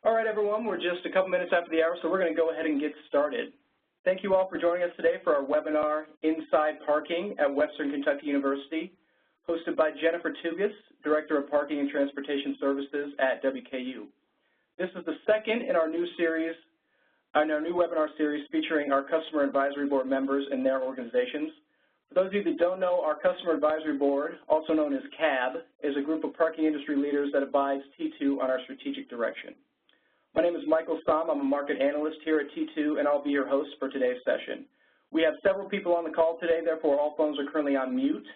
All right, everyone, we're just a couple minutes after the hour, so we're going to go ahead and get started. Thank you all for joining us today for our webinar, Inside Parking at Western Kentucky University, hosted by Jennifer Tougas, Director of Parking and Transportation Services at WKU. This is the second in our new series, in our new webinar series featuring our Customer Advisory Board members and their organizations. For those of you that don't know, our Customer Advisory Board, also known as CAB, is a group of parking industry leaders that advise T2 on our strategic direction. My name is Michael Stamm. I'm a market analyst here at T2, and I'll be your host for today's session. We have several people on the call today, therefore all phones are currently on mute.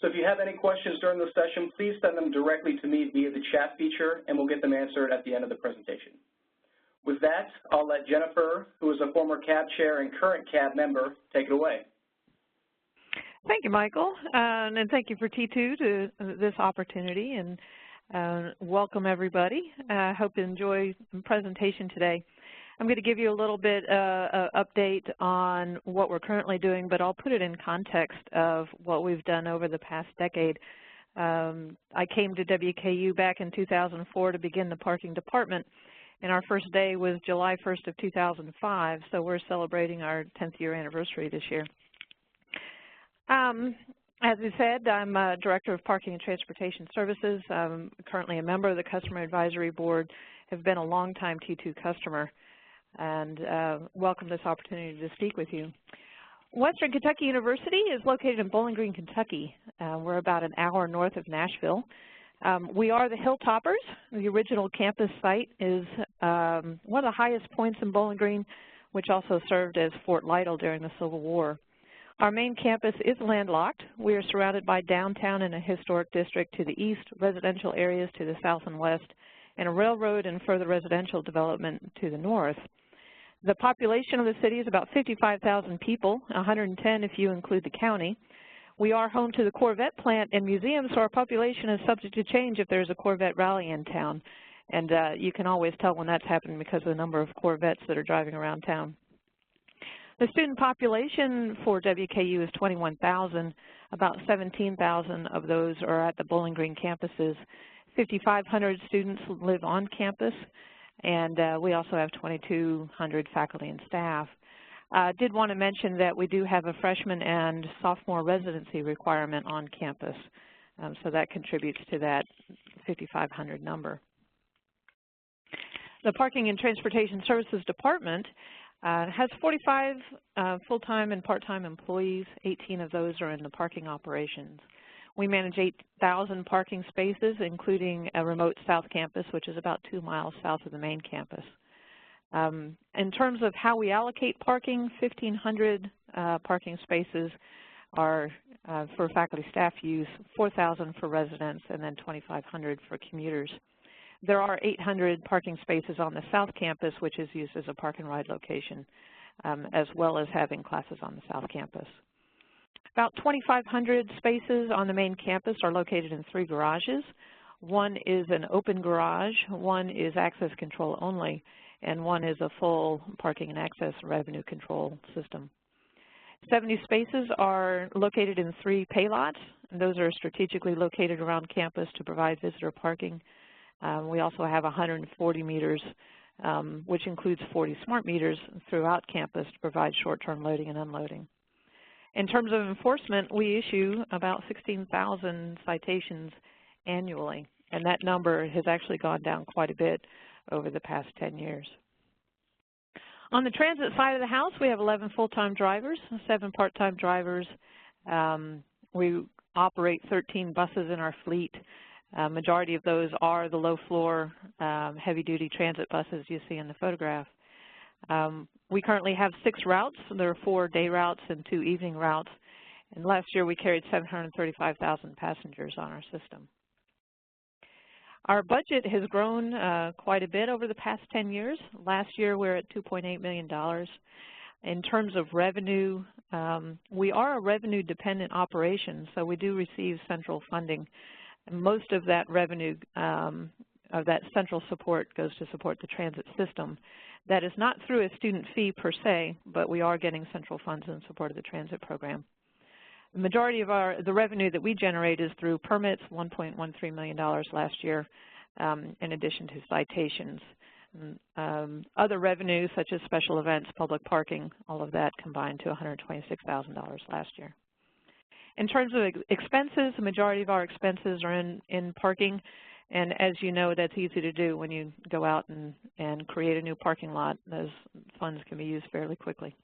So if you have any questions during the session, please send them directly to me via the chat feature, and we'll get them answered at the end of the presentation. With that, I'll let Jennifer, who is a former CAB chair and current CAB member, take it away. Thank you, Michael, and thank you for T2 to this opportunity, and welcome everybody. I hope you enjoy the presentation today. I'm going to give you a little bit update on what we're currently doing, but I'll put it in context of what we've done over the past decade. I came to WKU back in 2004 to begin the parking department, and our first day was July 1st of 2005, so we're celebrating our 10th year anniversary this year. As we said, I'm Director of Parking and Transportation Services. I'm currently a member of the Customer Advisory Board, have been a longtime T2 customer, and welcome this opportunity to speak with you. Western Kentucky University is located in Bowling Green, Kentucky. We're about an hour north of Nashville. We are the Hilltoppers. The original campus site is one of the highest points in Bowling Green, which also served as Fort Lytle during the Civil War. Our main campus is landlocked. We are surrounded by downtown and a historic district to the east, residential areas to the south and west, and a railroad and further residential development to the north. The population of the city is about 55,000 people, 110 if you include the county. We are home to the Corvette plant and museum, so our population is subject to change if there's a Corvette rally in town. And you can always tell when that's happening because of the number of Corvettes that are driving around town. The student population for WKU is 21,000. About 17,000 of those are at the Bowling Green campuses. 5,500 students live on campus, and we also have 2,200 faculty and staff. I did want to mention that we do have a freshman and sophomore residency requirement on campus, so that contributes to that 5,500 number. The Parking and Transportation Services Department has 45 full-time and part-time employees. 18 of those are in the parking operations. We manage 8,000 parking spaces, including a remote south campus, which is about 2 miles south of the main campus. In terms of how we allocate parking, 1,500 parking spaces are for faculty staff use, 4,000 for residents, and then 2,500 for commuters. There are 800 parking spaces on the South Campus, which is used as a park and ride location, as well as having classes on the South Campus. About 2,500 spaces on the main campus are located in 3 garages. One is an open garage, one is access control only, and one is a full parking and access revenue control system. 70 spaces are located in 3 pay lots, and those are strategically located around campus to provide visitor parking. We also have 140 meters, which includes 40 smart meters throughout campus to provide short-term loading and unloading. In terms of enforcement, we issue about 16,000 citations annually, and that number has actually gone down quite a bit over the past 10 years. On the transit side of the house, we have 11 full-time drivers, 7 part-time drivers. We operate 13 buses in our fleet. Majority of those are the low-floor, heavy-duty transit buses you see in the photograph. We currently have 6 routes. There are 4 day routes and 2 evening routes. And last year we carried 735,000 passengers on our system. Our budget has grown quite a bit over the past 10 years. Last year we were at $2.8 million. In terms of revenue, we are a revenue-dependent operation, so we do receive central funding. Most of that revenue, of that central support, goes to support the transit system. That is not through a student fee per se, but we are getting central funds in support of the transit program. The majority of the revenue that we generate is through permits, $1.13 million last year, in addition to citations. Other revenues such as special events, public parking, all of that combined to $126,000 last year. In terms of expenses, the majority of our expenses are in parking, and as you know, that's easy to do when you go out and create a new parking lot. Those funds can be used fairly quickly.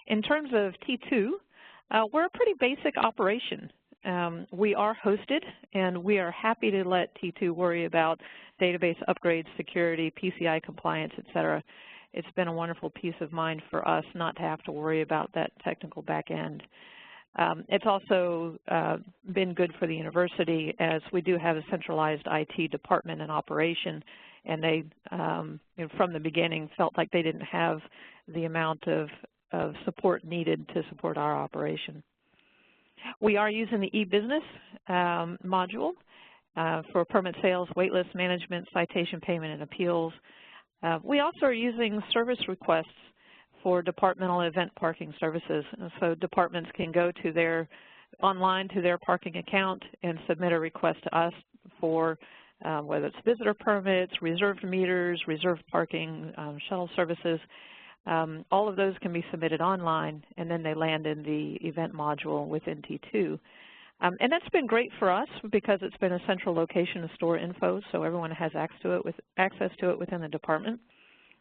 In terms of T2, we're a pretty basic operation. We are hosted, and we are happy to let T2 worry about database upgrades, security, PCI compliance, et cetera. It's been a wonderful peace of mind for us not to have to worry about that technical back end. It's also been good for the university, as we do have a centralized IT department and operation, and they, from the beginning, felt like they didn't have the amount of support needed to support our operation. We are using the EBusiness module for permit sales, waitlist management, citation payment, and appeals. We also are using service requests for departmental event parking services. And so departments can go to online to their parking account and submit a request to us for whether it's visitor permits, reserved meters, reserved parking, shuttle services. All of those can be submitted online, and then they land in the event module within T2. And that's been great for us because it's been a central location to store info, so everyone has access to it within the department.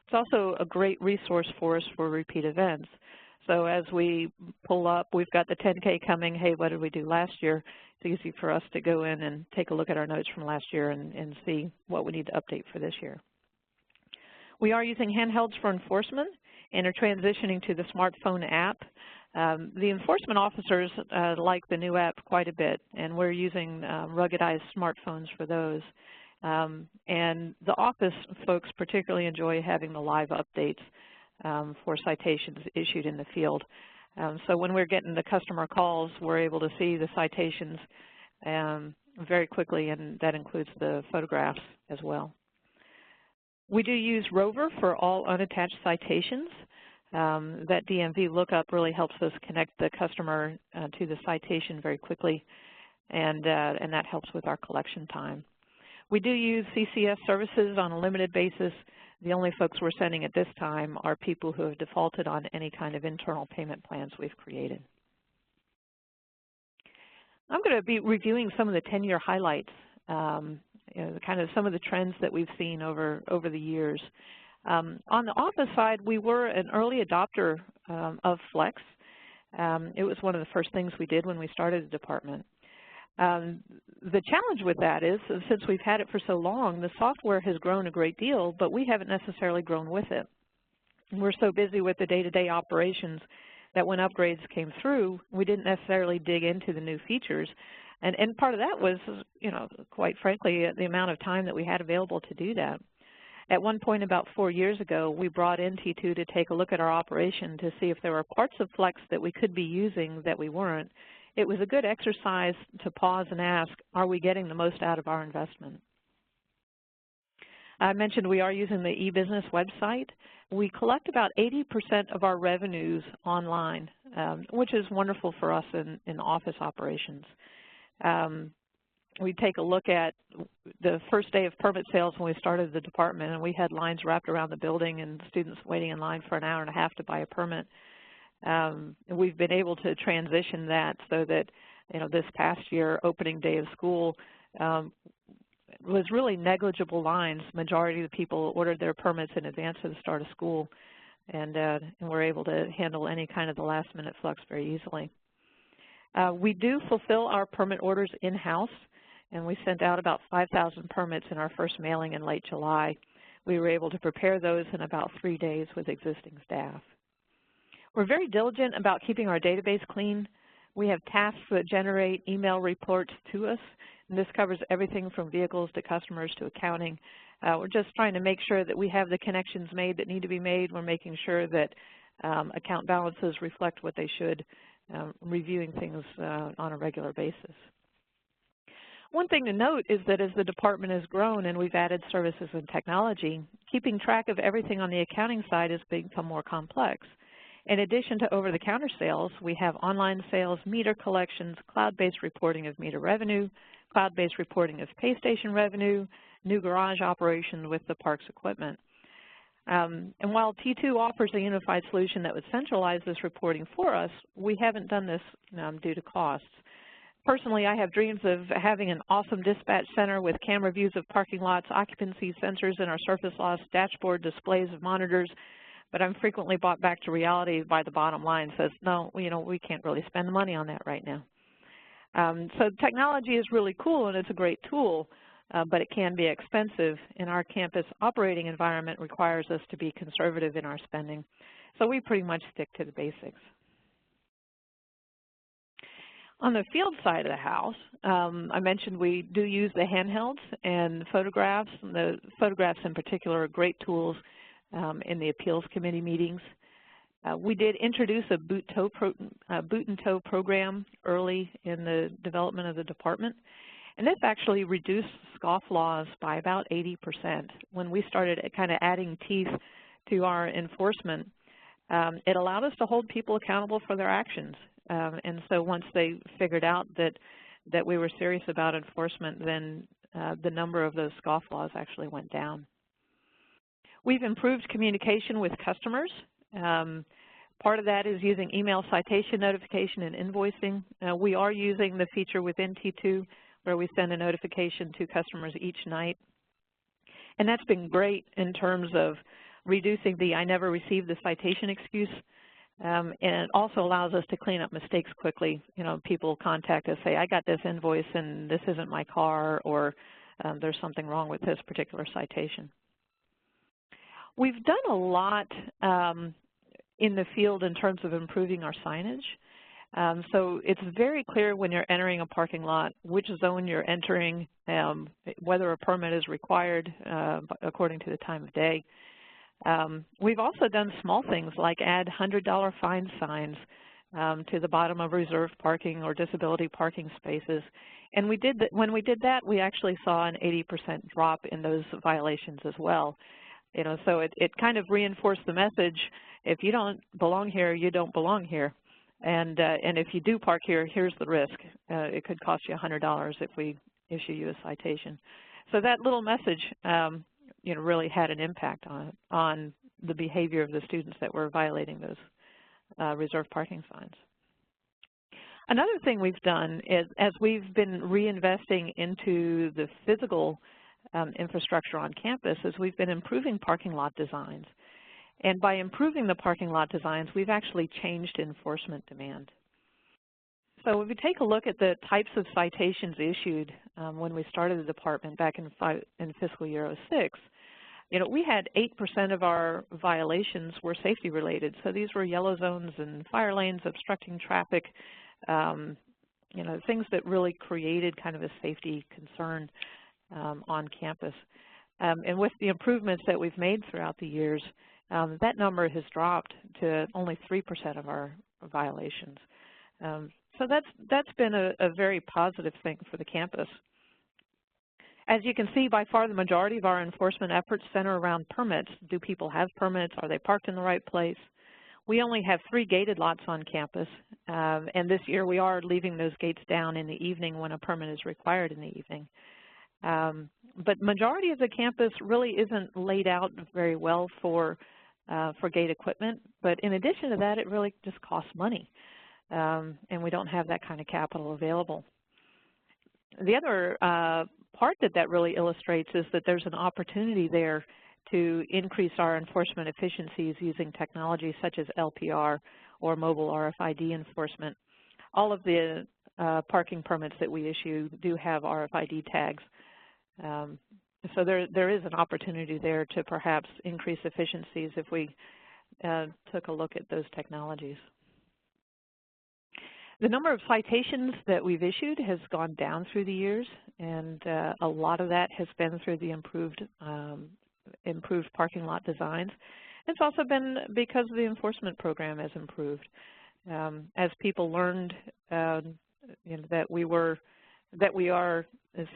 It's also a great resource for us for repeat events. So as we pull up, we've got the 10K coming, hey, what did we do last year? It's easy for us to go in and take a look at our notes from last year and see what we need to update for this year. We are using handhelds for enforcement and are transitioning to the smartphone app. The enforcement officers like the new app quite a bit, and we're using ruggedized smartphones for those. And the office folks particularly enjoy having the live updates for citations issued in the field. So when we're getting the customer calls, we're able to see the citations very quickly, and that includes the photographs as well. We do use Rover for all unattached citations. That DMV lookup really helps us connect the customer to the citation very quickly, and that helps with our collection time. We do use CCS services on a limited basis. The only folks we're sending at this time are people who have defaulted on any kind of internal payment plans we've created. I'm going to be reviewing some of the 10-year highlights, kind of some of the trends that we've seen over the years. On the office side, we were an early adopter of Flex. It was one of the first things we did when we started the department. The challenge with that is, since we've had it for so long, the software has grown a great deal, but we haven't necessarily grown with it. We're so busy with the day-to-day operations that when upgrades came through, we didn't necessarily dig into the new features. And part of that was, quite frankly, the amount of time that we had available to do that. At one point about 4 years ago, we brought in T2 to take a look at our operation to see if there were parts of Flex that we could be using that we weren't. It was a good exercise to pause and ask, are we getting the most out of our investment? I mentioned we are using the EBusiness website. We collect about 80% of our revenues online, which is wonderful for us in office operations. We take a look at the first day of permit sales when we started the department, and we had lines wrapped around the building and students waiting in line for an hour and a half to buy a permit. We've been able to transition that so that, this past year, opening day of school, was really negligible lines. Majority of the people ordered their permits in advance of the start of school, and we're able to handle any kind of the last-minute flux very easily. We do fulfill our permit orders in-house, and we sent out about 5,000 permits in our first mailing in late July. We were able to prepare those in about 3 days with existing staff. We're very diligent about keeping our database clean. We have tasks that generate email reports to us, and this covers everything from vehicles to customers to accounting. We're just trying to make sure that we have the connections made that need to be made. We're making sure that account balances reflect what they should, reviewing things on a regular basis. One thing to note is that as the department has grown and we've added services and technology, keeping track of everything on the accounting side has become more complex. In addition to over-the-counter sales, we have online sales, meter collections, cloud-based reporting of meter revenue, cloud-based reporting of pay station revenue, new garage operation with the park's equipment. And while T2 offers a unified solution that would centralize this reporting for us, we haven't done this due to costs. Personally, I have dreams of having an awesome dispatch center with camera views of parking lots, occupancy sensors in our surface loss, dashboard displays of monitors, but I'm frequently brought back to reality by the bottom line says, no, we can't really spend the money on that right now. So technology is really cool and it's a great tool, but it can be expensive, and our campus operating environment requires us to be conservative in our spending. So we pretty much stick to the basics. On the field side of the house, I mentioned we do use the handhelds and photographs. And the photographs in particular are great tools in the appeals committee meetings. We did introduce a boot and tow program early in the development of the department, and this actually reduced scofflaws by about 80%. When we started kind of adding teeth to our enforcement, it allowed us to hold people accountable for their actions. And so once they figured out that we were serious about enforcement, then the number of those scofflaws actually went down. We've improved communication with customers. Part of that is using email citation notification and invoicing. We are using the feature within T2 where we send a notification to customers each night. And that's been great in terms of reducing the I never received the citation excuse. And it also allows us to clean up mistakes quickly. People contact us, say, I got this invoice and this isn't my car, or there's something wrong with this particular citation. We've done a lot in the field in terms of improving our signage. So it's very clear when you're entering a parking lot which zone you're entering, whether a permit is required according to the time of day. We've also done small things like add $100 fine signs to the bottom of reserved parking or disability parking spaces. And when we did that, we actually saw an 80% drop in those violations as well. So it kind of reinforced the message, if you don't belong here, you don't belong here. And if you do park here, here's the risk. It could cost you $100 if we issue you a citation. So that little message really had an impact on the behavior of the students that were violating those reserved parking signs. Another thing we've done is, as we've been reinvesting into the physical infrastructure on campus, is we've been improving parking lot designs. And by improving the parking lot designs, we've actually changed enforcement demand. So if we take a look at the types of citations issued when we started the department back in fiscal year 06, we had 8% of our violations were safety related. So these were yellow zones and fire lanes, obstructing traffic, things that really created kind of a safety concern on campus. And with the improvements that we've made throughout the years, that number has dropped to only 3% of our violations. So that's been a very positive thing for the campus. As you can see, by far the majority of our enforcement efforts center around permits. Do people have permits? Are they parked in the right place? We only have 3 gated lots on campus, and this year we are leaving those gates down in the evening when a permit is required in the evening. But majority of the campus really isn't laid out very well for gate equipment, but in addition to that, it really just costs money, and we don't have that kind of capital available. The other part that really illustrates is that there's an opportunity there to increase our enforcement efficiencies using technology such as LPR or mobile RFID enforcement. All of the parking permits that we issue do have RFID tags. So there is an opportunity there to perhaps increase efficiencies if we took a look at those technologies. The number of citations that we've issued has gone down through the years, and a lot of that has been through the improved parking lot designs. It's also been because the enforcement program has improved. As people learned that we are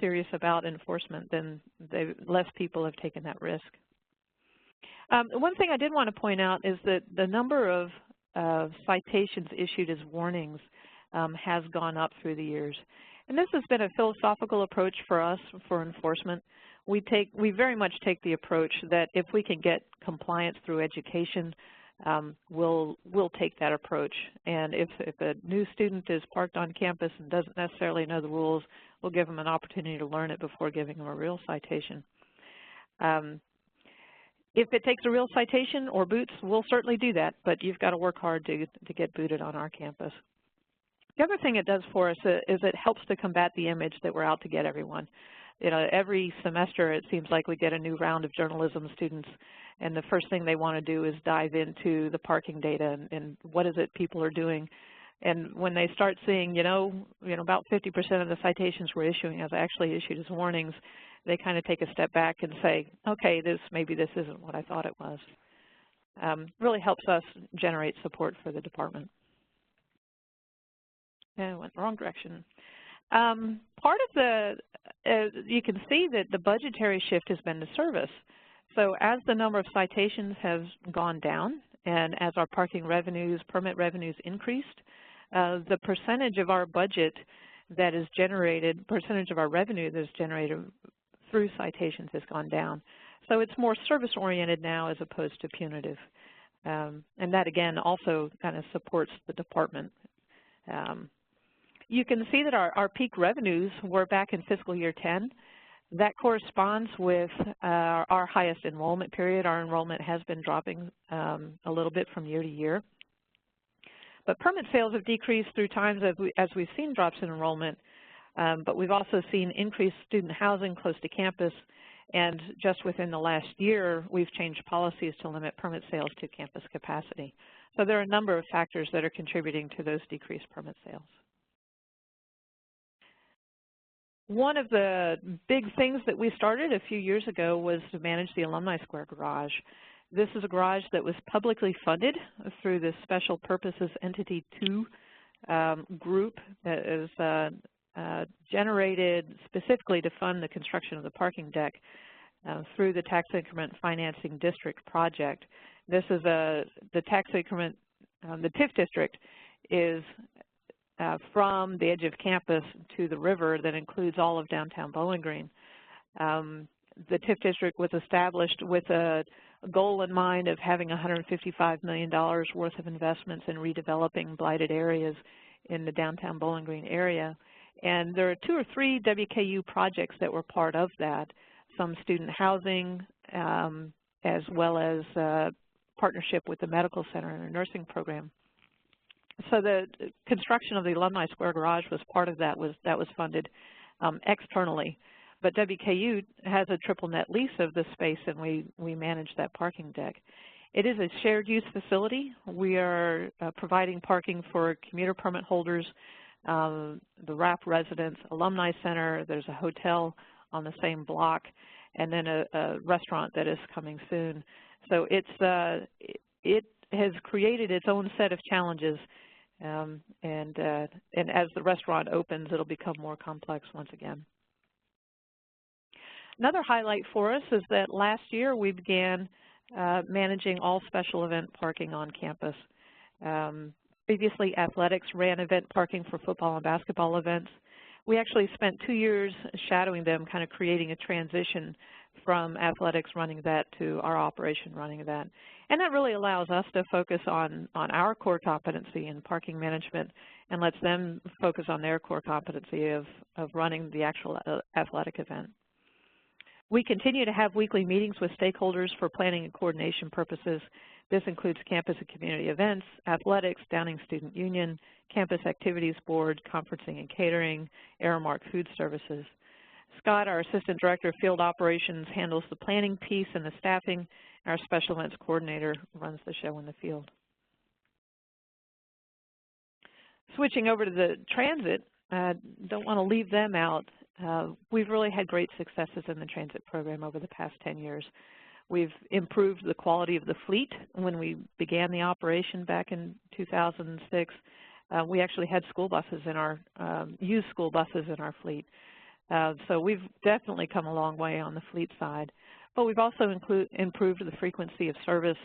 serious about enforcement, then less people have taken that risk. One thing I did want to point out is that the number of citations issued as warnings has gone up through the years. And this has been a philosophical approach for us for enforcement. we very much take the approach that if we can get compliance through education, we'll take that approach. And if a new student is parked on campus and doesn't necessarily know the rules, we'll give them an opportunity to learn it before giving them a real citation. If it takes a real citation or boots, we'll certainly do that, but you've got to work hard to get booted on our campus. The other thing it does for us is it helps to combat the image that we're out to get everyone. You know, every semester it seems like we get a new round of journalism students, and the first thing they want to do is dive into the parking data and what is it people are doing. And when they start seeing, you know, about 50% of the citations we're issuing as actually issued as warnings, they kind of take a step back and say, okay, maybe this isn't what I thought it was. Really helps us generate support for the department. And I went the wrong direction. Part of you can see that the budgetary shift has been to service. So as the number of citations has gone down and as our parking revenues, permit revenues increased, the percentage of our budget that is generated, percentage of our revenue that is generated through citations has gone down. So it's more service-oriented now as opposed to punitive. And that, again, also kind of supports the department. You can see that our peak revenues were back in fiscal year 10. That corresponds with our highest enrollment period. Our enrollment has been dropping a little bit from year to year. But permit sales have decreased through times as we've seen drops in enrollment, but we've also seen increased student housing close to campus, and just within the last year, we've changed policies to limit permit sales to campus capacity. So there are a number of factors that are contributing to those decreased permit sales. One of the big things that we started a few years ago was to manage the Alumni Square Garage. This is a garage that was publicly funded through the Special Purposes Entity 2 group that is generated specifically to fund the construction of the parking deck through the Tax Increment Financing District project. This is the tax increment, the TIF district is from the edge of campus to the river that includes all of downtown Bowling Green. The TIF district was established with a goal in mind of having $155 million worth of investments in redeveloping blighted areas in the downtown Bowling Green area. And there are 2 or 3 WKU projects that were part of that, some student housing as well as partnership with the medical center and a nursing program. So the construction of the Alumni Square Garage was part of that, was funded externally. But WKU has a triple net lease of the space, and we manage that parking deck. It is a shared use facility. We are providing parking for commuter permit holders, the RAP residents, Alumni Center, there's a hotel on the same block, and then a restaurant that is coming soon. So it has created its own set of challenges, and as the restaurant opens, it'll become more complex once again. Another highlight for us is that last year we began managing all special event parking on campus. Previously, athletics ran event parking for football and basketball events. We actually spent 2 years shadowing them, kind of creating a transition from athletics running that to our operation running that. And that really allows us to focus on our core competency in parking management and lets them focus on their core competency of running the actual athletic event. We continue to have weekly meetings with stakeholders for planning and coordination purposes. This includes campus and community events, athletics, Downing Student Union, Campus Activities Board, conferencing and catering, Aramark Food Services. Scott, our Assistant Director of Field Operations, handles the planning piece and the staffing. Our Special Events Coordinator runs the show in the field. Switching over to the transit, don't want to leave them out. We've really had great successes in the transit program over the past 10 years. We've improved the quality of the fleet. When we began the operation back in 2006, we actually had school buses in our, used school buses in our fleet. So we've definitely come a long way on the fleet side. But we've also improved the frequency of service,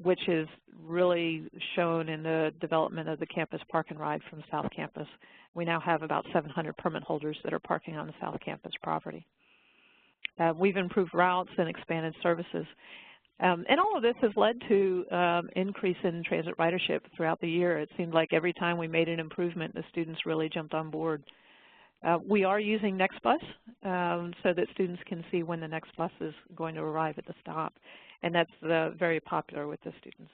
which is really shown in the development of the campus park and ride from South Campus. We now have about 700 permit holders that are parking on the South Campus property. We've improved routes and expanded services. And all of this has led to increase in transit ridership throughout the year. It seemed like every time we made an improvement, the students really jumped on board. We are using NextBus so that students can see when the next bus is going to arrive at the stop, and that's very popular with the students.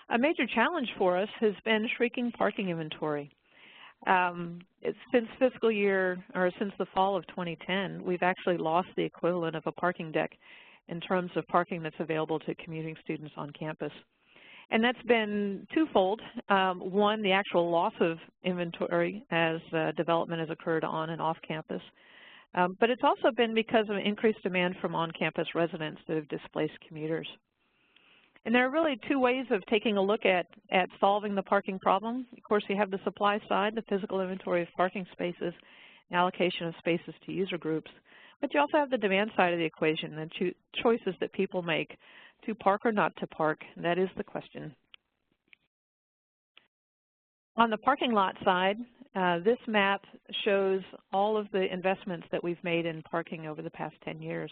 A major challenge for us has been shrinking parking inventory. Since the fall of 2010, we've actually lost the equivalent of a parking deck in terms of parking that's available to commuting students on campus. And that's been twofold. One, the actual loss of inventory as development has occurred on and off campus. But it's also been because of increased demand from on-campus residents that have displaced commuters. And there are really two ways of taking a look at solving the parking problem. Of course, you have the supply side, the physical inventory of parking spaces, and allocation of spaces to user groups. But you also have the demand side of the equation, the choices that people make to park or not to park. That is the question. On the parking lot side, this map shows all of the investments that we've made in parking over the past 10 years.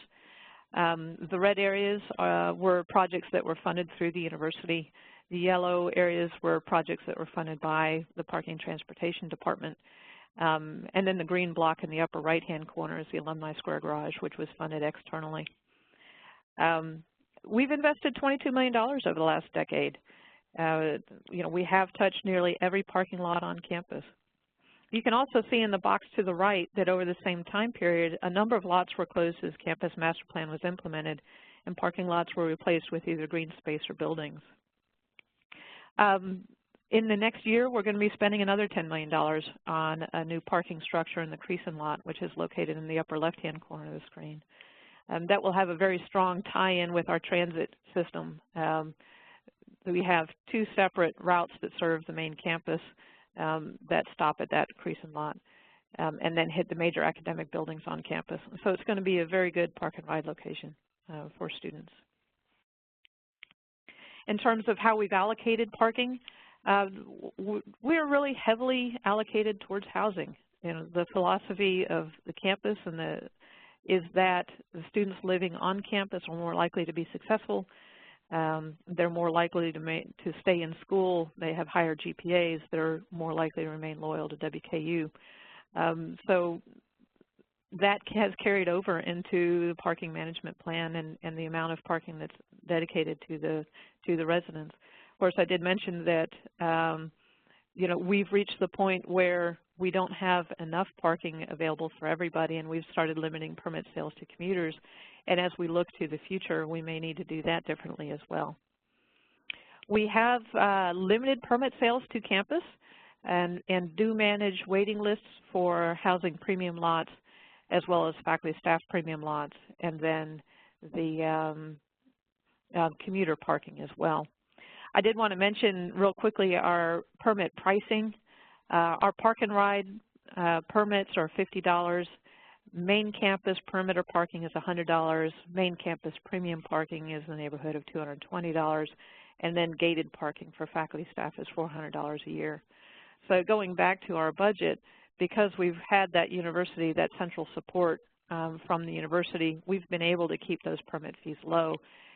The red areas were projects that were funded through the university. The yellow areas were projects that were funded by the Parking Transportation Department. And then the green block in the upper right-hand corner is the Alumni Square Garage, which was funded externally. We've invested $22 million over the last decade. We have touched nearly every parking lot on campus. You can also see in the box to the right that over the same time period, a number of lots were closed as campus master plan was implemented, and parking lots were replaced with either green space or buildings. In the next year, we're going to be spending another $10 million on a new parking structure in the Creason lot, which is located in the upper left-hand corner of the screen. That will have a very strong tie-in with our transit system. We have two separate routes that serve the main campus that stop at that Creason lot and then hit the major academic buildings on campus. So it's going to be a very good park and ride location for students. In terms of how we've allocated parking, we're really heavily allocated towards housing. The philosophy of the campus is that the students living on campus are more likely to be successful. They're more likely to stay in school. They have higher GPAs. They're more likely to remain loyal to WKU. So that has carried over into the parking management plan and the amount of parking that's dedicated to the residents. Of course, I did mention that we've reached the point where we don't have enough parking available for everybody, and we've started limiting permit sales to commuters. And as we look to the future, we may need to do that differently as well. We have limited permit sales to campus and do manage waiting lists for housing premium lots as well as faculty staff premium lots, and then the commuter parking as well. I did want to mention real quickly our permit pricing. Our park and ride permits are $50. Main campus perimeter parking is $100. Main campus premium parking is in the neighborhood of $220. And then gated parking for faculty staff is $400 a year. So going back to our budget, because we've had that university, that central support from the university, we've been able to keep those permit fees low,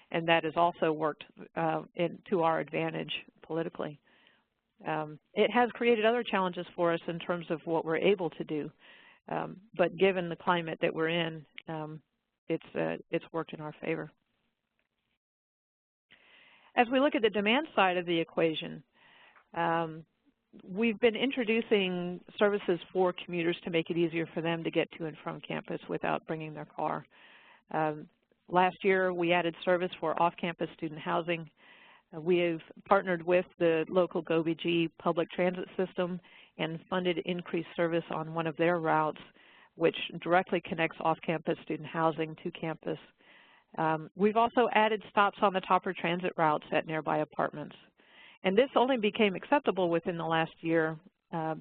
and that has also worked to our advantage politically. It has created other challenges for us in terms of what we're able to do, but given the climate that we're in, it's worked in our favor. As we look at the demand side of the equation, we've been introducing services for commuters to make it easier for them to get to and from campus without bringing their car. Last year, we added service for off-campus student housing. We have partnered with the local GoBG public transit system and funded increased service on one of their routes, which directly connects off-campus student housing to campus. We've also added stops on the Topper transit routes at nearby apartments. And this only became acceptable within the last year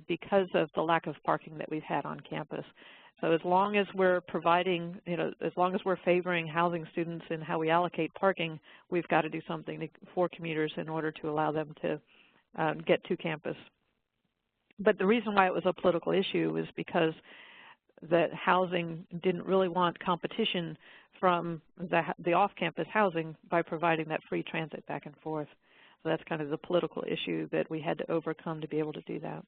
because of the lack of parking that we've had on campus. So as long as we're providing, as long as we're favoring housing students in how we allocate parking, we've got to do something for commuters in order to allow them to get to campus. But the reason why it was a political issue was because that housing didn't really want competition from the off-campus housing by providing that free transit back and forth. So that's kind of the political issue that we had to overcome to be able to do that.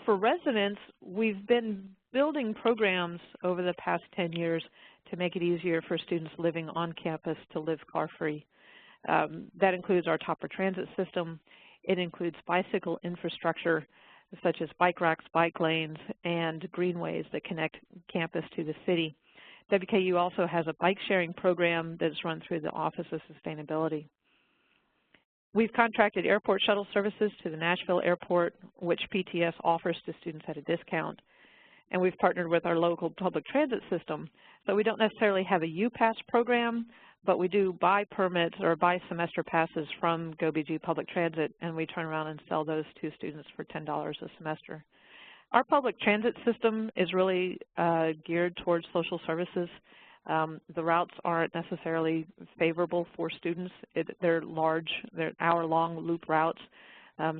For residents, we've been building programs over the past 10 years to make it easier for students living on campus to live car-free. That includes our Topper Transit system. It includes bicycle infrastructure, such as bike racks, bike lanes, and greenways that connect campus to the city. WKU also has a bike sharing program that's run through the Office of Sustainability. We've contracted airport shuttle services to the Nashville airport, which PTS offers to students at a discount. And we've partnered with our local public transit system. So we don't necessarily have a UPass program, but we do buy permits or buy semester passes from GoBG Public Transit, and we turn around and sell those to students for $10 a semester. Our public transit system is really geared towards social services. The routes aren't necessarily favorable for students. They're large, they're hour-long loop routes,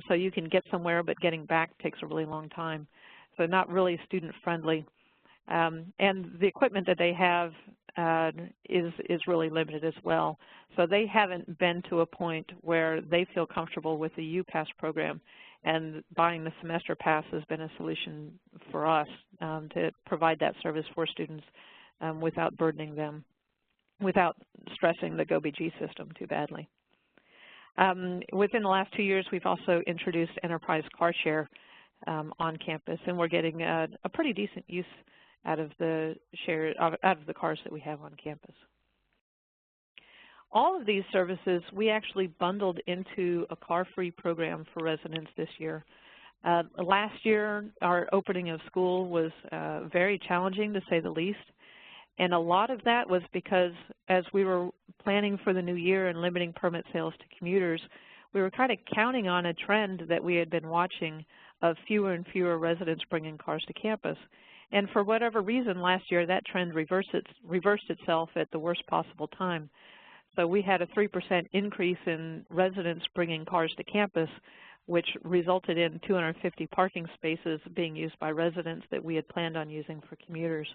so you can get somewhere, but getting back takes a really long time. So not really student-friendly. And the equipment that they have is really limited as well. So they haven't been to a point where they feel comfortable with the UPass program, and buying the semester pass has been a solution for us to provide that service for students without burdening them, without stressing the GoBG system too badly. Within the last 2 years, we've also introduced enterprise car share on campus, and we're getting a pretty decent use out of the cars that we have on campus. All of these services we actually bundled into a CarFree program for residents this year. Last year, our opening of school was very challenging, to say the least. And a lot of that was because as we were planning for the new year and limiting permit sales to commuters, we were kind of counting on a trend that we had been watching of fewer and fewer residents bringing cars to campus. And for whatever reason, last year that trend reversed itself at the worst possible time. So we had a 3% increase in residents bringing cars to campus, which resulted in 250 parking spaces being used by residents that we had planned on using for commuters.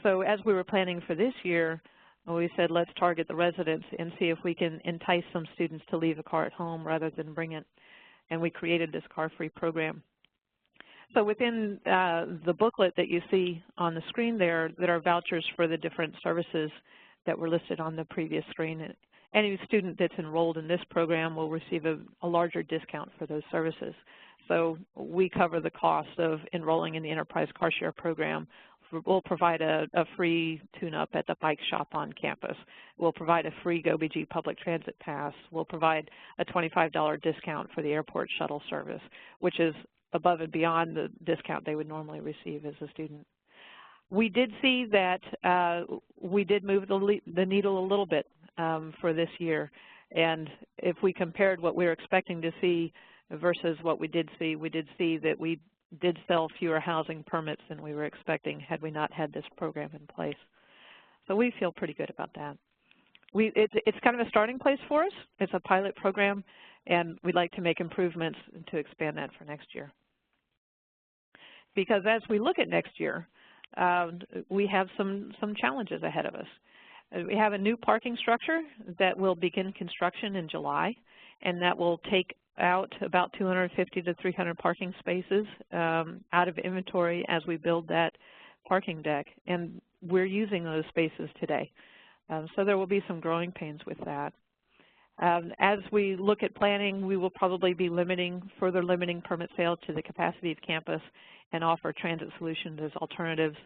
So as we were planning for this year, we said let's target the residents and see if we can entice some students to leave a car at home rather than bring it. And we created this CarFree program. So within the booklet that you see on the screen there are vouchers for the different services that were listed on the previous screen. Any student that's enrolled in this program will receive a larger discount for those services. So we cover the cost of enrolling in the Enterprise Car Share program. We'll provide a free tune-up at the bike shop on campus. We'll provide a free GoBG public transit pass. We'll provide a $25 discount for the airport shuttle service, which is above and beyond the discount they would normally receive as a student. We did see that we did move the needle a little bit for this year, and if we compared what we were expecting to see versus what we did see that we did sell fewer housing permits than we were expecting had we not had this program in place. So we feel pretty good about that. It's kind of a starting place for us. It's a pilot program, and we'd like to make improvements to expand that for next year. Because as we look at next year, we have some challenges ahead of us. We have a new parking structure that will begin construction in July, and that will take out about 250 to 300 parking spaces out of inventory as we build that parking deck. And we're using those spaces today. So there will be some growing pains with that. As we look at planning, we will probably be further limiting permit sales to the capacity of campus and offer transit solutions as alternatives,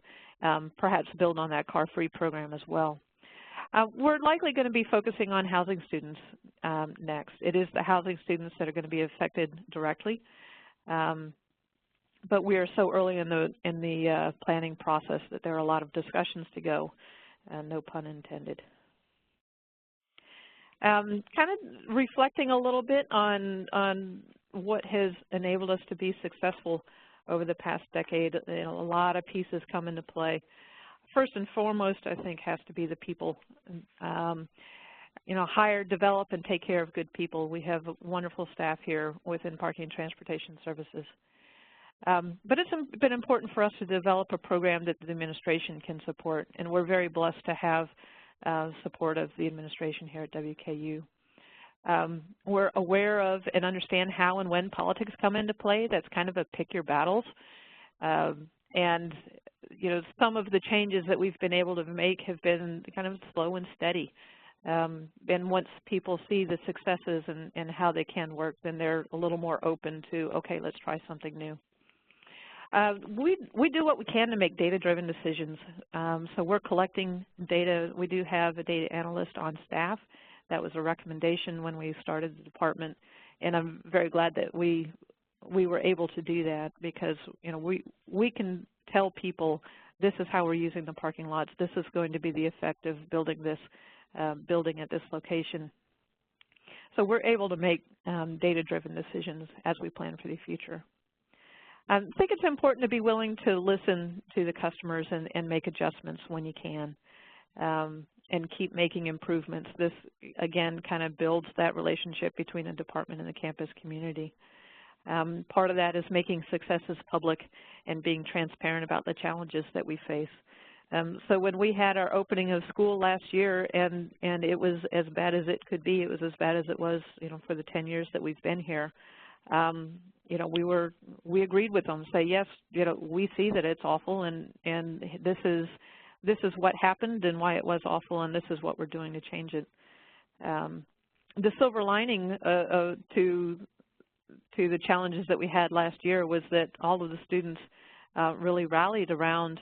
perhaps build on that CarFree program as well. We're likely going to be focusing on housing students next. It is the housing students that are going to be affected directly, but we are so early in the planning process that there are a lot of discussions to go, no pun intended. Kind of reflecting a little bit on what has enabled us to be successful over the past decade. A lot of pieces come into play. First and foremost, I think, has to be the people. Hire, develop, and take care of good people. We have wonderful staff here within Parking and Transportation Services. But it's been important for us to develop a program that the administration can support, and we're very blessed to have support of the administration here at WKU. We're aware of and understand how and when politics come into play. That's kind of a pick your battles. And you know, some of the changes that we've been able to make have been kind of slow and steady. And once people see the successes and how they can work, then they're a little more open to, okay, let's try something new. We do what we can to make data-driven decisions. So we're collecting data. We do have a data analyst on staff. That was a recommendation when we started the department, and I'm very glad that we were able to do that, because you know we can tell people this is how we're using the parking lots. This is going to be the effect of building this building at this location. So we're able to make data-driven decisions as we plan for the future. I think it's important to be willing to listen to the customers and make adjustments when you can, and keep making improvements. This, again, kind of builds that relationship between the department and the campus community. Part of that is making successes public and being transparent about the challenges that we face. So when we had our opening of school last year, and it was as bad as it could be, it was as bad as it was, you know, for the 10 years that we've been here. You know, we agreed with them, say yes, you know, we see that it's awful, and this is what happened and why it was awful, and this is what we're doing to change it. The silver lining to the challenges that we had last year was that all of the students really rallied around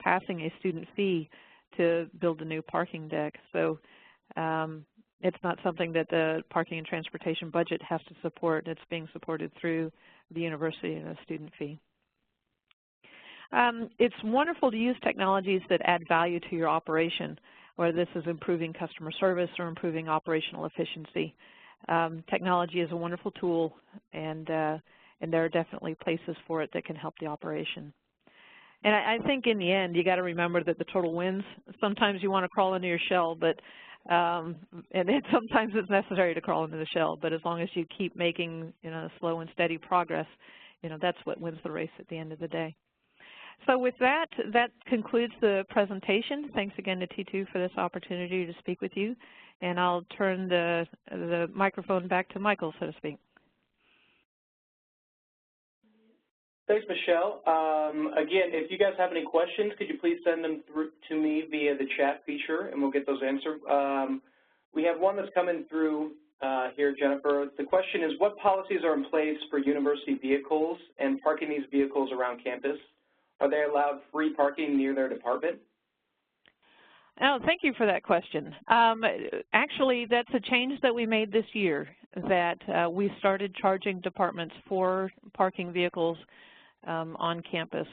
passing a student fee to build a new parking deck. So it's not something that the parking and transportation budget has to support. It's being supported through the university and a student fee. It's wonderful to use technologies that add value to your operation, whether this is improving customer service or improving operational efficiency. Technology is a wonderful tool, and there are definitely places for it that can help the operation. And I think in the end, you got to remember that the total wins. Sometimes you want to crawl into your shell, but and sometimes it's necessary to crawl into the shell. But as long as you keep making, you know, slow and steady progress, you know, that's what wins the race at the end of the day. So with that, that concludes the presentation. Thanks again to T2 for this opportunity to speak with you. And I'll turn the microphone back to Michael, so to speak. Thanks, Michelle. Again, if you guys have any questions, could you please send them through to me via the chat feature, and we'll get those answered. We have one that's coming through here, Jennifer. The question is, what policies are in place for university vehicles and parking these vehicles around campus? Are they allowed free parking near their department? Oh, thank you for that question. Actually, that's a change that we made this year, that we started charging departments for parking vehicles on campus.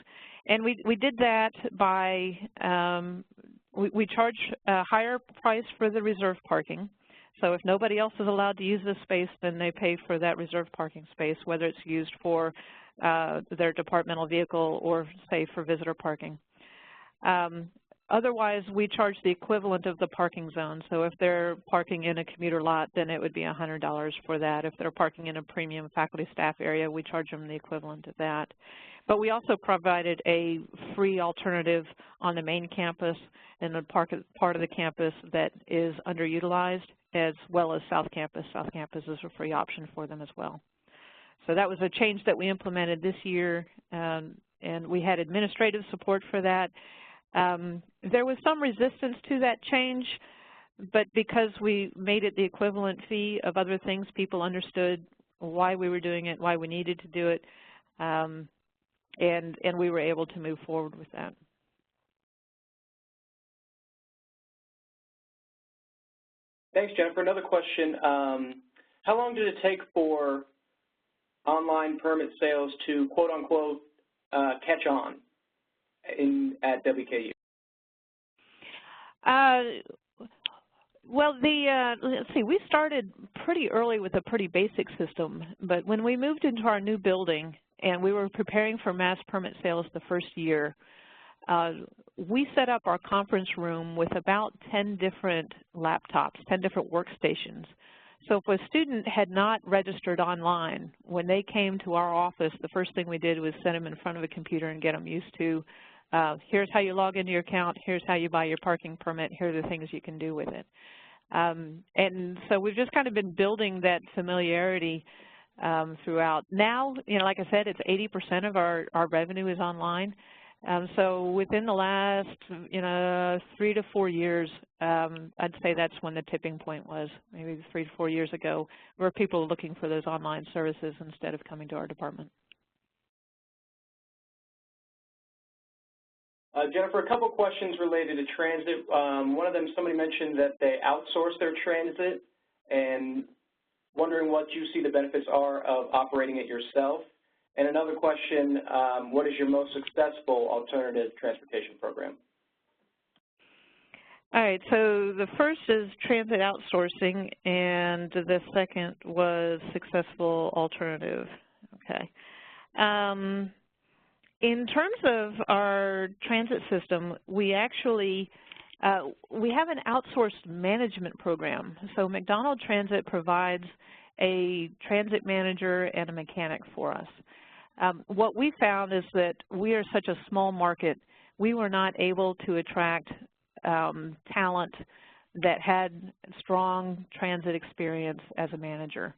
And we did that by, we charge a higher price for the reserve parking. So if nobody else is allowed to use this space, then they pay for that reserve parking space, whether it's used for their departmental vehicle or, say, for visitor parking. Otherwise, we charge the equivalent of the parking zone. So if they're parking in a commuter lot, then it would be $100 for that. If they're parking in a premium faculty staff area, we charge them the equivalent of that. But we also provided a free alternative on the main campus and the part of the campus that is underutilized, as well as South Campus. South Campus is a free option for them as well. So that was a change that we implemented this year, and we had administrative support for that. There was some resistance to that change, but because we made it the equivalent fee of other things, people understood why we were doing it, why we needed to do it, and we were able to move forward with that. Thanks, Jennifer. Another question. How long did it take for online permit sales to, quote unquote, catch on at WKU? Well, let's see, we started pretty early with a pretty basic system, but when we moved into our new building and we were preparing for mass permit sales the first year, we set up our conference room with about 10 different laptops, 10 different workstations, So if a student had not registered online, when they came to our office, the first thing we did was set them in front of a computer and get them used to, here's how you log into your account, here's how you buy your parking permit, here are the things you can do with it. And so we've just kind of been building that familiarity throughout. Now, like I said, it's 80% of our revenue is online. So within the last, 3 to 4 years, I'd say that's when the tipping point was, maybe 3 to 4 years ago, where people were looking for those online services instead of coming to our department. Jennifer, a couple questions related to transit. One of them, somebody mentioned that they outsource their transit and wondering what you see the benefits are of operating it yourself. And another question, what is your most successful alternative transportation program? All right, so the first is transit outsourcing, and the second was successful alternative. Okay. In terms of our transit system, we actually we have an outsourced management program. So McDonald Transit provides a transit manager and a mechanic for us. What we found is that we are such a small market, we were not able to attract talent that had strong transit experience as a manager.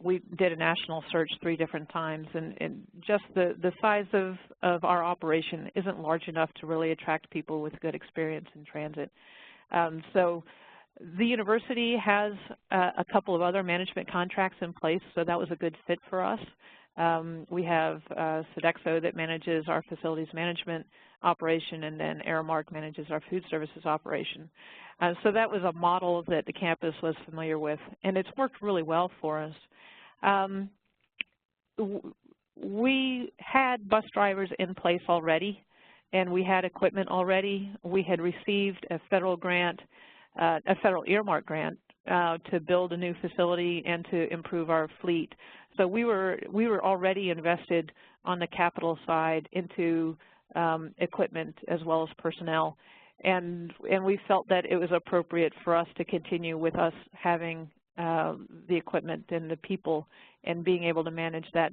We did a national search 3 different times, and just the size of our operation isn't large enough to really attract people with good experience in transit. So the university has a couple of other management contracts in place, so that was a good fit for us. We have Sodexo that manages our facilities management operation, and then Aramark manages our food services operation. So that was a model that the campus was familiar with, and it's worked really well for us. We had bus drivers in place already, and we had equipment already. We had received a federal grant, a federal earmark grant, to build a new facility and to improve our fleet. So we were already invested on the capital side into equipment as well as personnel, and we felt that it was appropriate for us to continue with us having the equipment and the people and being able to manage that,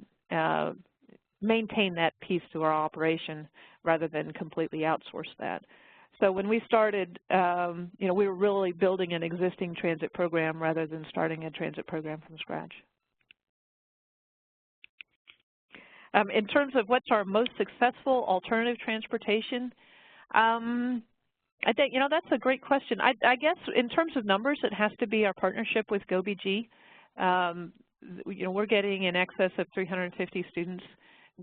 maintain that piece to our operation rather than completely outsource that. So when we started, we were really building an existing transit program rather than starting a transit program from scratch. In terms of what's our most successful alternative transportation, I think, that's a great question. I guess in terms of numbers, it has to be our partnership with GoBG. We're getting in excess of 350 students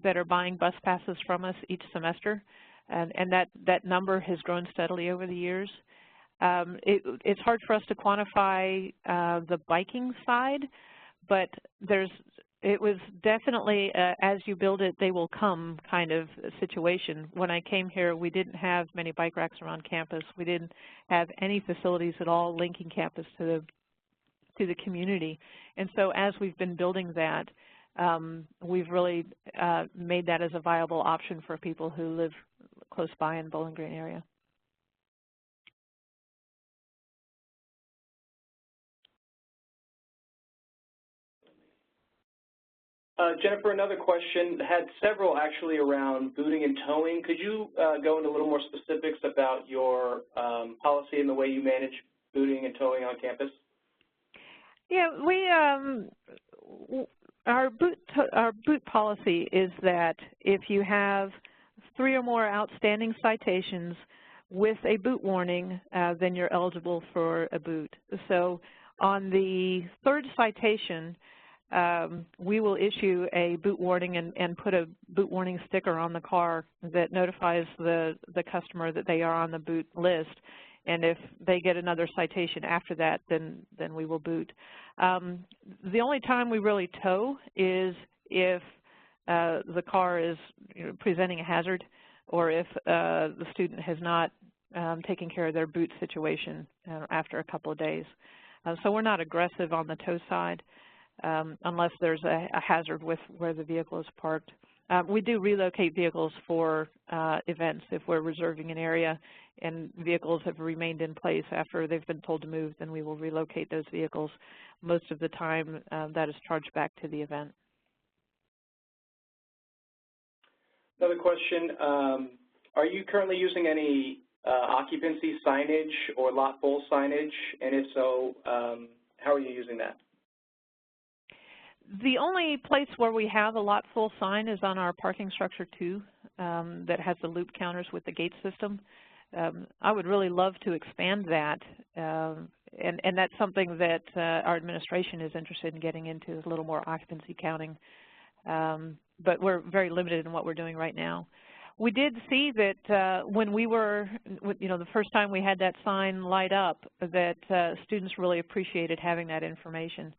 that are buying bus passes from us each semester. And that number has grown steadily over the years. It's hard for us to quantify the biking side, but it was definitely as you build it, they will come kind of situation. When I came here, we didn't have many bike racks around campus. We didn't have any facilities at all linking campus to the community. And so as we've been building that, we've really made that as a viable option for people who live close by in Bowling Green area. Jennifer, another question, had several actually around booting and towing. Could you go into a little more specifics about your policy and the way you manage booting and towing on campus? Yeah, our boot policy is that if you have 3 or more outstanding citations with a boot warning, then you're eligible for a boot. So on the 3rd citation, we will issue a boot warning and put a boot warning sticker on the car that notifies the customer that they are on the boot list. And if they get another citation after that, then we will boot. The only time we really tow is if the car is presenting a hazard, or if the student has not taken care of their boot situation after a couple of days. So we're not aggressive on the tow side unless there's a hazard with where the vehicle is parked. We do relocate vehicles for events if we're reserving an area and vehicles have remained in place after they've been told to move, then we will relocate those vehicles. Most of the time, that is charged back to the event. Another question, are you currently using any occupancy signage or lot full signage? And if so, how are you using that? The only place where we have a lot full sign is on our parking structure 2 that has the loop counters with the gate system. I would really love to expand that, and that's something that our administration is interested in getting into, is a little more occupancy counting. But we're very limited in what we're doing right now. We did see that when we were, the first time we had that sign light up, that students really appreciated having that information.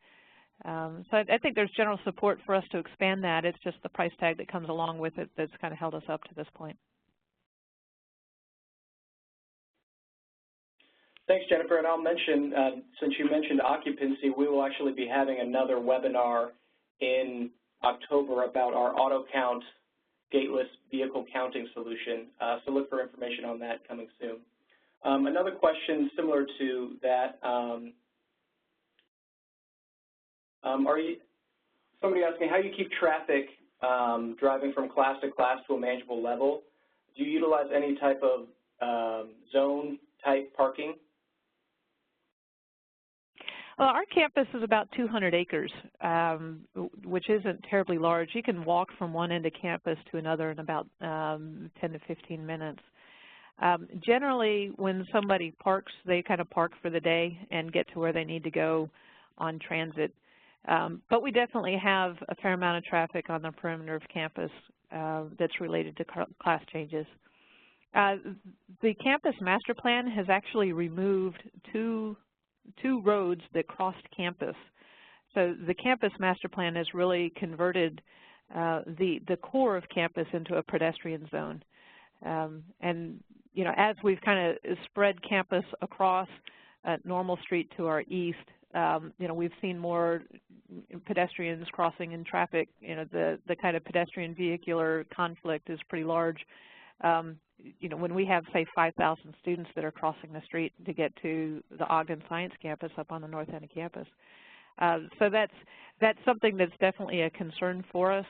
So I think there's general support for us to expand that. It's just the price tag that comes along with it that's kind of held us up to this point. Thanks, Jennifer. And I'll mention, since you mentioned occupancy, we will actually be having another webinar in October about our auto count gateless vehicle counting solution. So look for information on that coming soon. Another question similar to that, somebody asked me how you keep traffic driving from class to class to a manageable level. Do you utilize any type of zone type parking? Well, our campus is about 200 acres, which isn't terribly large. You can walk from one end of campus to another in about 10 to 15 minutes. Generally, when somebody parks, they kind of park for the day and get to where they need to go on transit. But we definitely have a fair amount of traffic on the perimeter of campus that's related to class changes. The campus master plan has actually removed two roads that crossed campus. So the campus master plan has really converted the core of campus into a pedestrian zone. And, as we've kind of spread campus across Normal Street to our east, we've seen more pedestrians crossing in traffic. The kind of pedestrian vehicular conflict is pretty large. When we have, say, 5,000 students that are crossing the street to get to the Ogden Science Campus up on the north end of campus. So that's something that's definitely a concern for us.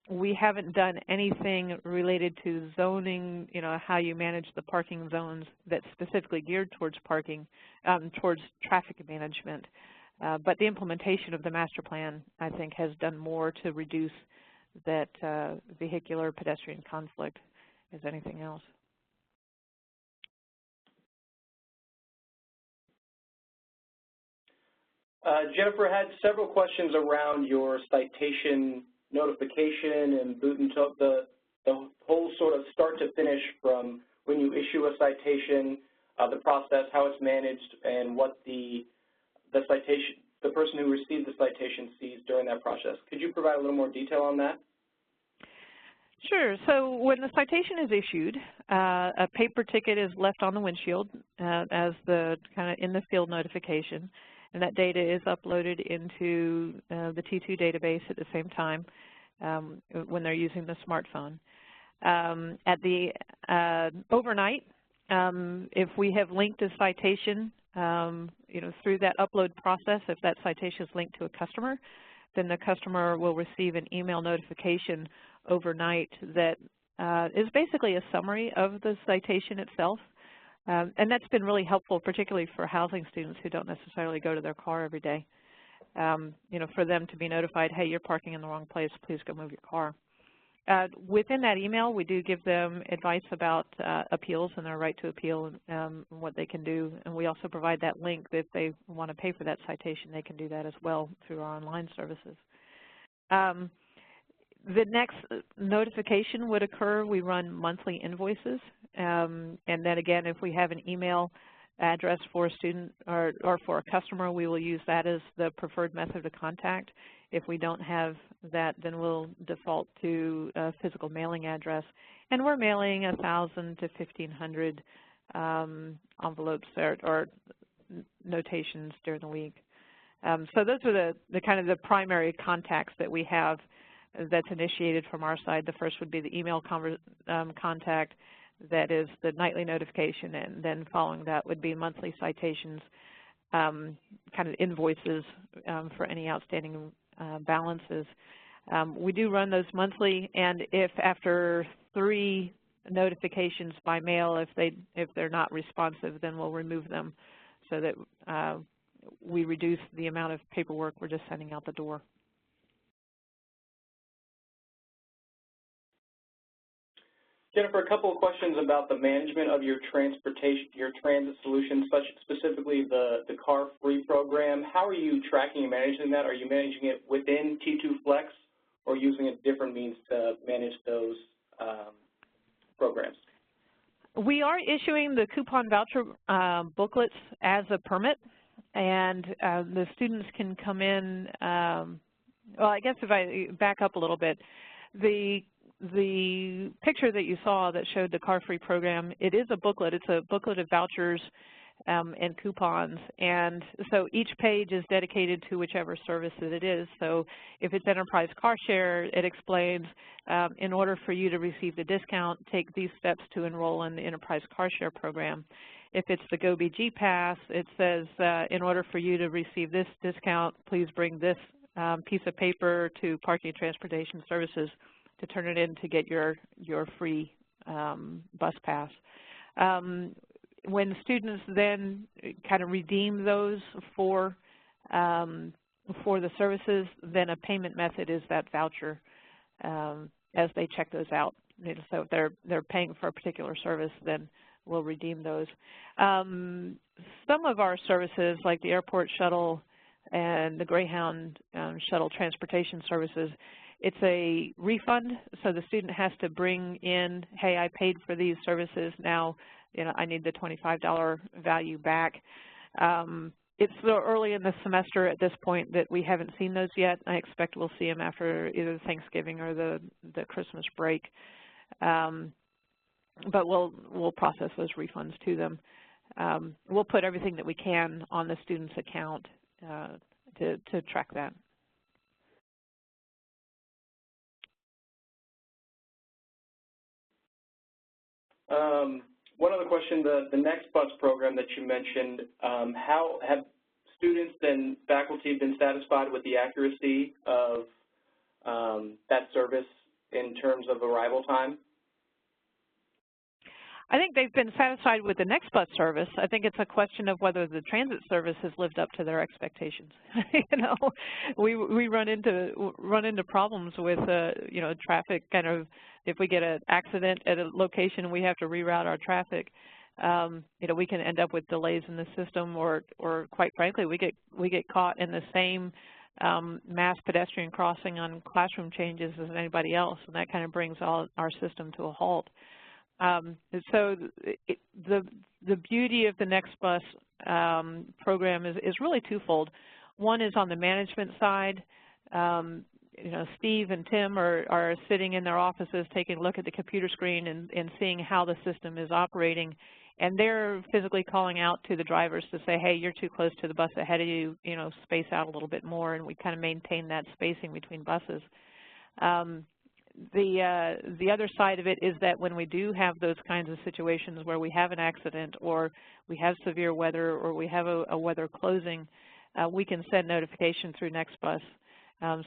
We haven't done anything related to zoning, how you manage the parking zones that's specifically geared towards parking, towards traffic management. But the implementation of the master plan, I think, has done more to reduce that vehicular pedestrian conflict as anything else. Jennifer had several questions around your citation notification and the whole sort of start to finish from when you issue a citation, the process, how it's managed, and what the person who received the citation sees during that process. Could you provide a little more detail on that? Sure. So when the citation is issued, a paper ticket is left on the windshield as the kind of in the field notification, and that data is uploaded into the T2 database at the same time when they're using the smartphone. At the overnight, if we have linked a citation, through that upload process, if that citation is linked to a customer, then the customer will receive an email notification overnight that is basically a summary of the citation itself. And that's been really helpful, particularly for housing students who don't necessarily go to their car every day. For them to be notified, hey, you're parking in the wrong place, please go move your car. Within that email, we do give them advice about appeals and their right to appeal and what they can do. And we also provide that link that if they want to pay for that citation, they can do that as well through our online services. The next notification would occur. We run monthly invoices. And then again, if we have an email address for a student or for a customer, we will use that as the preferred method of contact. If we don't have that, then we'll default to a physical mailing address. And we're mailing 1,000 to 1,500 envelopes or notations during the week. So those are the kind of the primary contacts that we have that's initiated from our side. The first would be the email contact, that is the nightly notification, and then following that would be monthly citations, kind of invoices for any outstanding balances. We do run those monthly, and if after 3 notifications by mail, if they're not responsive, then we'll remove them so that we reduce the amount of paperwork we're just sending out the door. Jennifer, a couple of questions about the management of your transit solutions, specifically the CarFree program. How are you tracking and managing that? Are you managing it within T2 Flex or using a different means to manage those programs? We are issuing the coupon voucher booklets as a permit, and the students can come in. Well, I guess if I back up a little bit, the picture that you saw that showed the CarFree program, it is a booklet. It's a booklet of vouchers and coupons, and so each page is dedicated to whichever service that it is. So if it's Enterprise Car Share, it explains, in order for you to receive the discount, take these steps to enroll in the Enterprise Car Share program. If it's the GoBG Pass, it says, in order for you to receive this discount, please bring this piece of paper to Parking and Transportation Services to turn it in to get your free bus pass. When students then kind of redeem those for the services, then a payment method is that voucher as they check those out. So if they're paying for a particular service, then we'll redeem those. Some of our services, like the airport shuttle and the Greyhound shuttle transportation services, it's a refund, so the student has to bring in, hey, I paid for these services, now I need the $25 value back. It's so early in the semester at this point that we haven't seen those yet. I expect we'll see them after either Thanksgiving or the Christmas break. But we'll process those refunds to them. We'll put everything that we can on the student's account to track that. One other question, the Next Bus program that you mentioned, how have students and faculty been satisfied with the accuracy of that service in terms of arrival time? I think they've been satisfied with the Next Bus service. I think it's a question of whether the transit service has lived up to their expectations. We run into problems with traffic. Kind of, if we get an accident at a location and we have to reroute our traffic, we can end up with delays in the system, or quite frankly, we get caught in the same mass pedestrian crossing on classroom changes as anybody else, and that kind of brings our system to a halt. So the beauty of the Next Bus program is really twofold. One is on the management side. Steve and Tim are sitting in their offices taking a look at the computer screen and seeing how the system is operating, and they're physically calling out to the drivers to say, hey, you're too close to the bus ahead of you, space out a little bit more, and we kind of maintain that spacing between buses. The other side of it is that when we do have those kinds of situations where we have an accident or we have severe weather or we have a weather closing, we can send notification through NextBus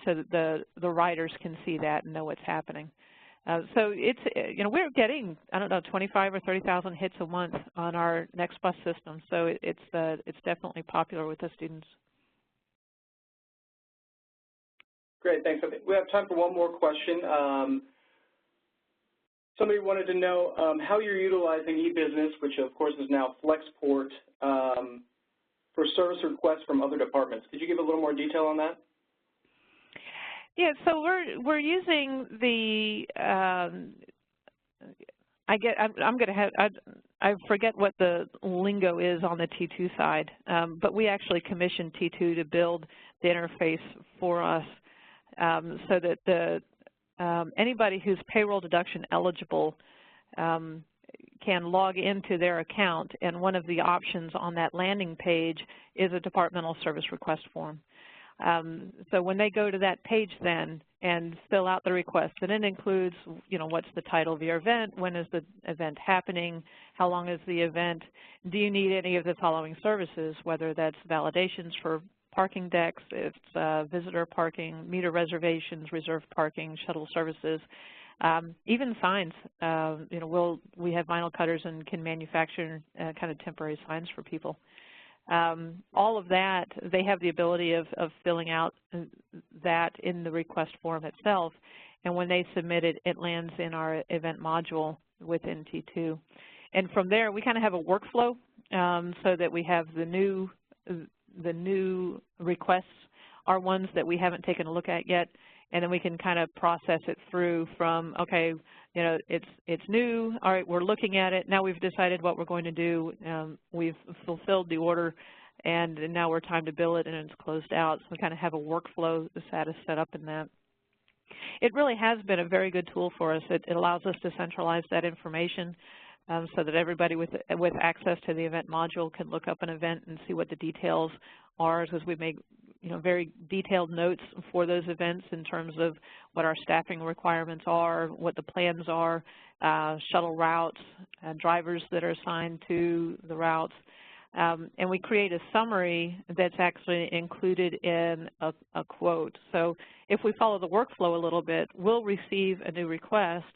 so that the riders can see that and know what's happening. So it's, we're getting, 25 or 30,000 hits a month on our NextBus system. So it's definitely popular with the students. Great, thanks. We have time for one more question. Somebody wanted to know how you're utilizing EBusiness, which of course is now Flexport, for service requests from other departments. Could you give a little more detail on that? Yeah, so we're using the I forget what the lingo is on the T2 side, but we actually commissioned T2 to build the interface for us. So that anybody who's payroll deduction eligible can log into their account, and one of the options on that landing page is a departmental service request form. So when they go to that page then and fill out the request, and it includes, what's the title of your event, when is the event happening, how long is the event, do you need any of the following services, whether that's validations for parking decks, it's visitor parking, meter reservations, reserved parking, shuttle services, even signs. We have vinyl cutters and can manufacture kind of temporary signs for people. All of that, they have the ability of filling out that in the request form itself, and when they submit it, it lands in our event module within T2. And from there, we kind of have a workflow so that we have the new requests are ones that we haven't taken a look at yet, and then we can kind of process it through from, okay, it's new, all right, we're looking at it, now we've decided what we're going to do, we've fulfilled the order, and now we're time to bill it and it's closed out. So we kind of have a workflow status set up in that. It really has been a very good tool for us. It allows us to centralize that information so that everybody with access to the event module can look up an event and see what the details are, because we make very detailed notes for those events in terms of what our staffing requirements are, what the plans are, shuttle routes, drivers that are assigned to the routes. And we create a summary that's actually included in a quote. So if we follow the workflow a little bit, we'll receive a new request,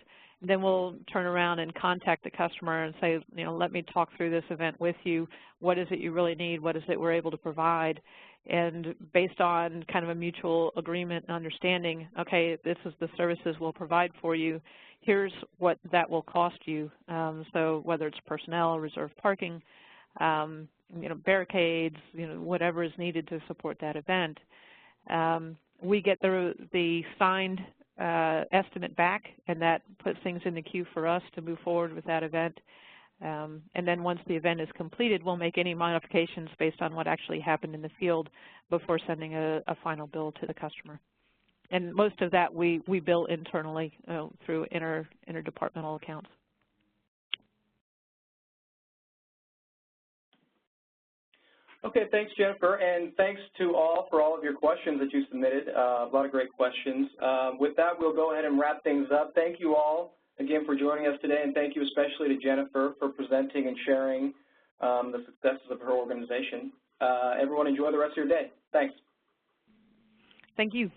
then we'll turn around and contact the customer and say, let me talk through this event with you. What is it you really need? What is it we're able to provide? And based on kind of a mutual agreement and understanding, okay, this is the services we'll provide for you. Here's what that will cost you. So whether it's personnel, reserved parking, barricades, whatever is needed to support that event. We get the signed estimate back, and that puts things in the queue for us to move forward with that event. And then once the event is completed, we'll make any modifications based on what actually happened in the field before sending a final bill to the customer. And most of that we bill internally through interdepartmental accounts. Okay, thanks, Jennifer, and thanks to all for all of your questions that you submitted. A lot of great questions. With that, we'll go ahead and wrap things up. Thank you all again for joining us today, and thank you especially to Jennifer for presenting and sharing the successes of her organization. Everyone enjoy the rest of your day. Thanks. Thank you.